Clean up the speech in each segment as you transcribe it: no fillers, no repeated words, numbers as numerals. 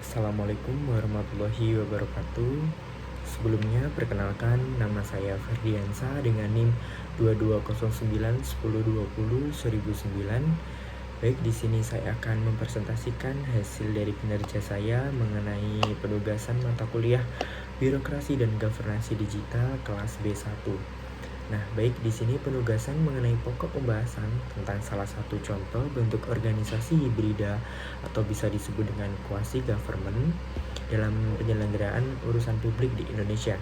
Assalamualaikum warahmatullahi wabarakatuh. Sebelumnya perkenalkan, nama saya Ferdiansa dengan NIM 2209 1020 1009. Baik, di sini saya akan mempresentasikan hasil dari kinerja saya mengenai penugasan mata kuliah Birokrasi dan Governansi Digital kelas B1. Nah, baik, di sini penugasan mengenai pokok pembahasan tentang salah satu contoh bentuk organisasi hibrida atau bisa disebut dengan quasi government dalam penyelenggaraan urusan publik di Indonesia.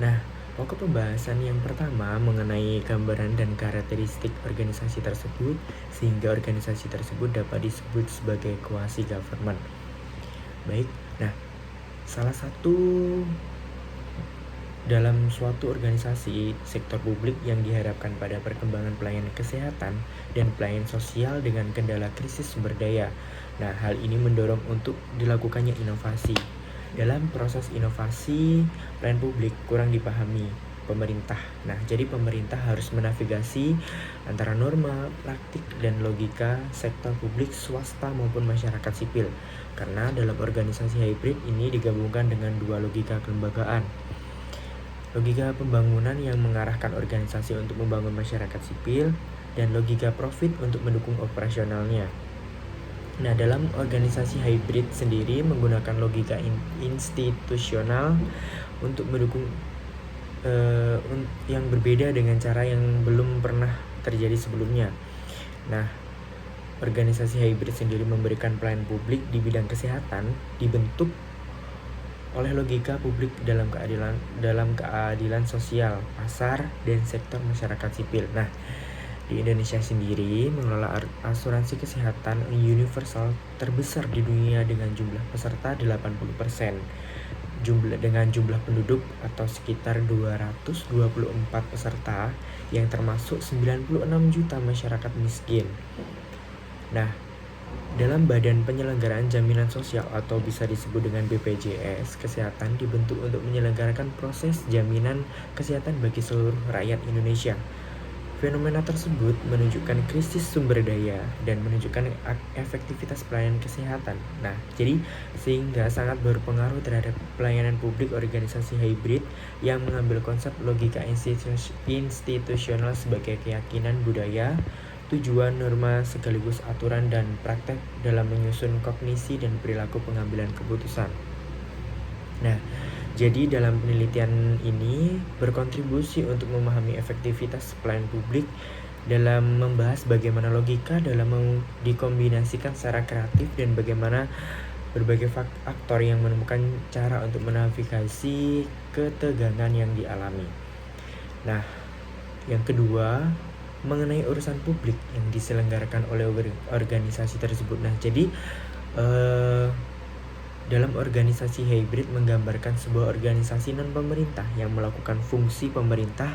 Nah, pokok pembahasan yang pertama mengenai gambaran dan karakteristik organisasi tersebut sehingga organisasi tersebut dapat disebut sebagai quasi government. Baik, nah, salah satu dalam suatu organisasi sektor publik yang diharapkan pada perkembangan pelayanan kesehatan dan pelayanan sosial dengan kendala krisis sumber daya. Nah, hal ini mendorong untuk dilakukannya inovasi. Dalam proses inovasi, pelayanan publik kurang dipahami pemerintah. Nah, jadi pemerintah harus menavigasi antara norma, praktik, dan logika sektor publik, swasta maupun masyarakat sipil. Karena dalam organisasi hybrid ini digabungkan dengan dua logika kelembagaan. Logika pembangunan yang mengarahkan organisasi untuk membangun masyarakat sipil, dan logika profit untuk mendukung operasionalnya. Nah, dalam organisasi hybrid sendiri menggunakan logika institusional untuk mendukung yang berbeda dengan cara yang belum pernah terjadi sebelumnya. Nah, organisasi hybrid sendiri memberikan pelayanan publik di bidang kesehatan dibentuk oleh logika publik dalam keadilan sosial, pasar, dan sektor masyarakat sipil. Nah, di Indonesia sendiri mengelola asuransi kesehatan universal terbesar di dunia dengan jumlah peserta 80%, dengan jumlah penduduk atau sekitar 224 peserta yang termasuk 96 juta masyarakat miskin. Nah, dalam Badan Penyelenggaraan Jaminan Sosial atau bisa disebut dengan BPJS Kesehatan dibentuk untuk menyelenggarakan proses jaminan kesehatan bagi seluruh rakyat Indonesia. Fenomena tersebut menunjukkan krisis sumber daya dan menunjukkan efektivitas pelayanan kesehatan. Nah, jadi sehingga sangat berpengaruh terhadap pelayanan publik organisasi hybrid yang mengambil konsep logika institusional sebagai keyakinan budaya, tujuan, norma, sekaligus aturan dan praktek dalam menyusun kognisi dan perilaku pengambilan keputusan. Nah, jadi dalam penelitian ini berkontribusi untuk memahami efektivitas pelayanan publik dalam membahas bagaimana logika dalam dikombinasikan secara kreatif dan bagaimana berbagai aktor yang menemukan cara untuk menavigasi ketegangan yang dialami. Nah, yang kedua mengenai urusan publik yang diselenggarakan oleh organisasi tersebut. Nah, jadi dalam organisasi hybrid menggambarkan sebuah organisasi non-pemerintah yang melakukan fungsi pemerintah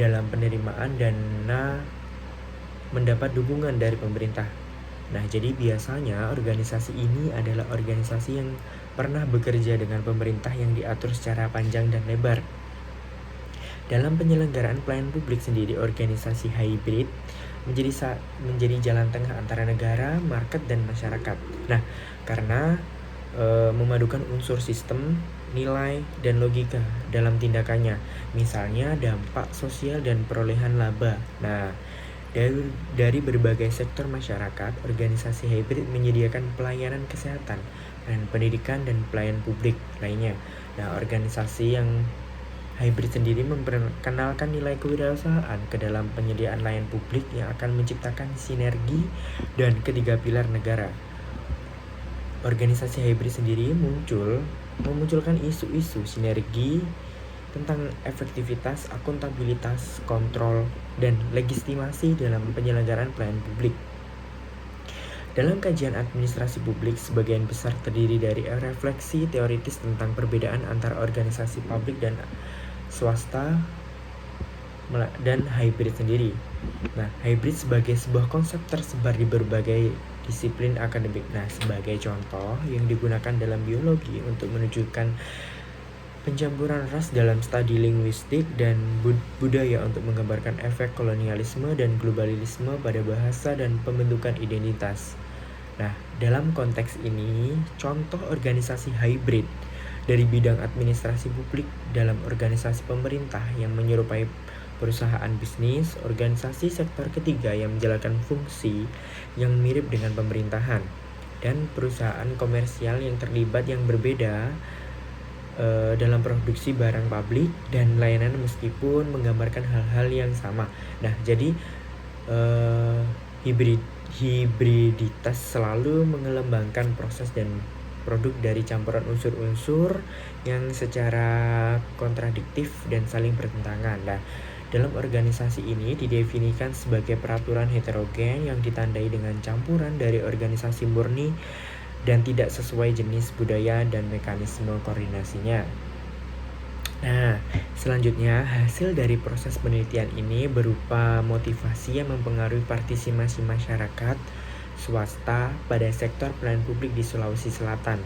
dalam penerimaan dana mendapat dukungan dari pemerintah. Nah, jadi biasanya organisasi ini adalah organisasi yang pernah bekerja dengan pemerintah yang diatur secara panjang dan lebar. Dalam penyelenggaraan pelayanan publik sendiri, organisasi hybrid menjadi jalan tengah antara negara, market, dan masyarakat. Nah, karena memadukan unsur sistem, nilai, dan logika dalam tindakannya. Misalnya dampak sosial dan perolehan laba. Nah, dari berbagai sektor masyarakat, organisasi hybrid menyediakan pelayanan kesehatan, dan pendidikan, dan pelayanan publik lainnya. Nah, organisasi yang hybrid sendiri memperkenalkan nilai kewirausahaan ke dalam penyediaan layanan publik yang akan menciptakan sinergi dan ketiga pilar negara. Organisasi hybrid sendiri memunculkan isu-isu sinergi tentang efektivitas, akuntabilitas, kontrol, dan legitimasi dalam penyelenggaraan pelayanan publik. Dalam kajian administrasi publik, sebagian besar terdiri dari refleksi teoritis tentang perbedaan antara organisasi publik dan swasta dan hybrid sendiri. Nah, hybrid sebagai sebuah konsep tersebar di berbagai disiplin akademik. Nah, sebagai contoh yang digunakan dalam biologi untuk menunjukkan pencampuran ras dalam studi linguistik dan budaya untuk menggambarkan efek kolonialisme dan globalisme pada bahasa dan pembentukan identitas. Nah, dalam konteks ini, contoh organisasi hybrid dari bidang administrasi publik dalam organisasi pemerintah yang menyerupai perusahaan bisnis, organisasi sektor ketiga yang menjalankan fungsi yang mirip dengan pemerintahan, dan perusahaan komersial yang terlibat yang berbeda dalam produksi barang publik dan layanan meskipun menggambarkan hal-hal yang sama. Nah, jadi hibriditas selalu mengembangkan proses dan produk dari campuran unsur-unsur yang secara kontradiktif dan saling bertentangan. Nah, dalam organisasi ini didefinisikan sebagai peraturan heterogen yang ditandai dengan campuran dari organisasi murni dan tidak sesuai jenis budaya dan mekanisme koordinasinya. Nah, selanjutnya hasil dari proses penelitian ini berupa motivasi yang mempengaruhi partisipasi masyarakat swasta pada sektor pelayanan publik di Sulawesi Selatan.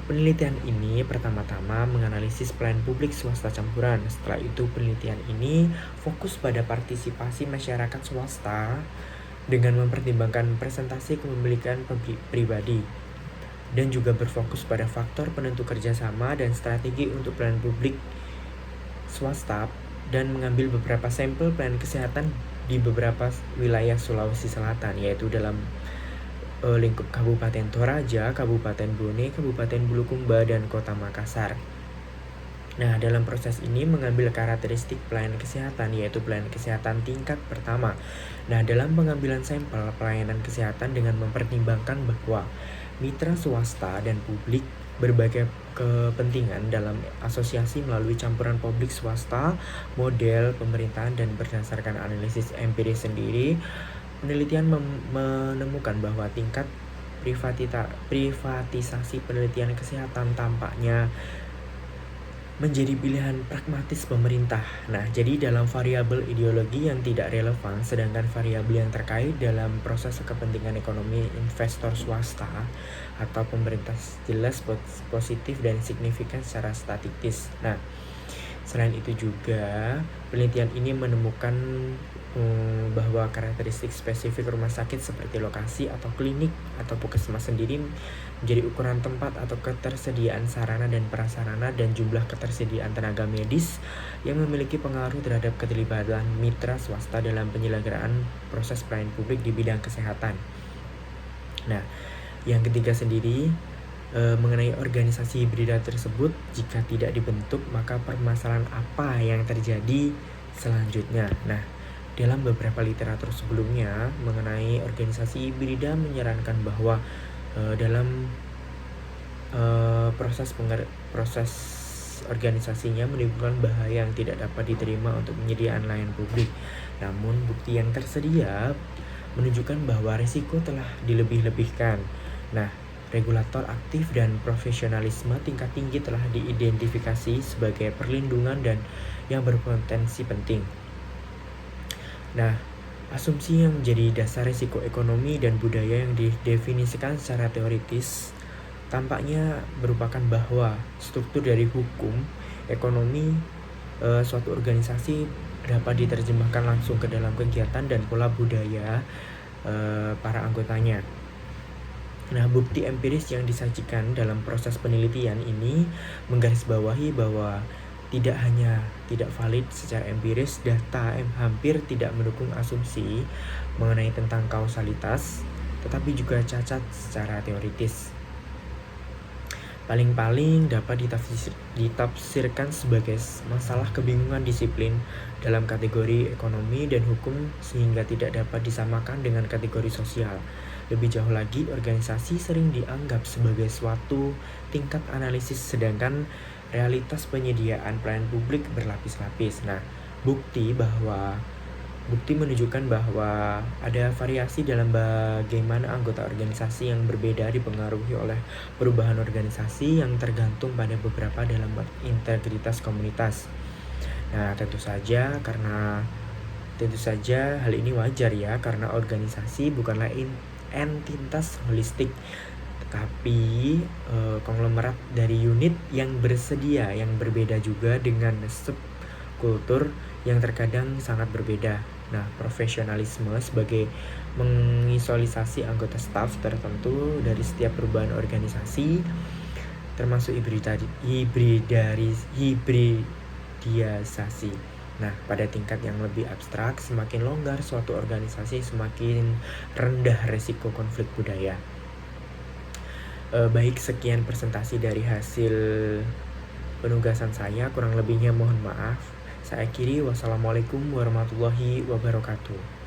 Penelitian ini pertama-tama menganalisis pelayanan publik swasta campuran. Setelah itu penelitian ini fokus pada partisipasi masyarakat swasta dengan mempertimbangkan presentasi kepemilikan pribadi dan juga berfokus pada faktor penentu kerjasama dan strategi untuk pelayanan publik swasta dan mengambil beberapa sampel pelayanan kesehatan di beberapa wilayah Sulawesi Selatan, yaitu dalam lingkup Kabupaten Toraja, Kabupaten Bone, Kabupaten Bulukumba, dan Kota Makassar. Nah, dalam proses ini mengambil karakteristik pelayanan kesehatan, yaitu pelayanan kesehatan tingkat pertama. Nah, dalam pengambilan sampel pelayanan kesehatan dengan mempertimbangkan bahwa mitra swasta dan publik berbagai kepentingan dalam asosiasi melalui campuran publik swasta, model pemerintahan, dan berdasarkan analisis empiris sendiri, penelitian menemukan bahwa tingkat privatisasi penelitian kesehatan tampaknya menjadi pilihan pragmatis pemerintah. Nah, jadi dalam variabel ideologi yang tidak relevan, sedangkan variabel yang terkait dalam proses kepentingan ekonomi investor swasta atau pemerintah jelas positif dan signifikan secara statistis. Nah, selain itu juga penelitian ini menemukan bahwa karakteristik spesifik rumah sakit seperti lokasi atau klinik atau puskesmas sendiri menjadi ukuran tempat atau ketersediaan sarana dan prasarana dan jumlah ketersediaan tenaga medis yang memiliki pengaruh terhadap keterlibatan mitra swasta dalam penyelenggaraan proses pelayanan publik di bidang kesehatan. Nah, yang ketiga sendiri mengenai organisasi hibrida tersebut, jika tidak dibentuk maka permasalahan apa yang terjadi selanjutnya. Nah, dalam beberapa literatur sebelumnya mengenai organisasi hibrida menyarankan bahwa dalam proses organisasinya menimbulkan bahaya yang tidak dapat diterima untuk penyediaan layanan publik. Namun bukti yang tersedia menunjukkan bahwa risiko telah dilebih-lebihkan. Nah, regulator aktif dan profesionalisme tingkat tinggi telah diidentifikasi sebagai perlindungan dan yang berpotensi penting. Nah, asumsi yang menjadi dasar risiko ekonomi dan budaya yang didefinisikan secara teoritis tampaknya merupakan bahwa struktur dari hukum, ekonomi, suatu organisasi dapat diterjemahkan langsung ke dalam kegiatan dan pola budaya para anggotanya. Nah, bukti empiris yang disajikan dalam proses penelitian ini menggarisbawahi bahwa tidak hanya tidak valid secara empiris, data hampir tidak mendukung asumsi mengenai tentang kausalitas, tetapi juga cacat secara teoritis. Paling-paling dapat ditafsirkan sebagai masalah kebingungan disiplin dalam kategori ekonomi dan hukum sehingga tidak dapat disamakan dengan kategori sosial. Lebih jauh lagi, organisasi sering dianggap sebagai suatu tingkat analisis sedangkan realitas penyediaan pelayanan publik berlapis-lapis. Nah, bukti menunjukkan bahwa ada variasi dalam bagaimana anggota organisasi yang berbeda dipengaruhi oleh perubahan organisasi yang tergantung pada beberapa dalam integritas komunitas. Nah, tentu saja hal ini wajar ya, karena organisasi bukanlah entitas holistik, tapi konglomerat dari unit yang berbeda juga dengan subkultur yang terkadang sangat berbeda. Nah, profesionalisme sebagai mengisolasi anggota staf tertentu dari setiap perubahan organisasi, termasuk hibridisasi. Nah, pada tingkat yang lebih abstrak, semakin longgar suatu organisasi, semakin rendah resiko konflik budaya. Baik, sekian presentasi dari hasil penugasan saya. Kurang lebihnya mohon maaf. Saya akhiri. Wassalamualaikum warahmatullahi wabarakatuh.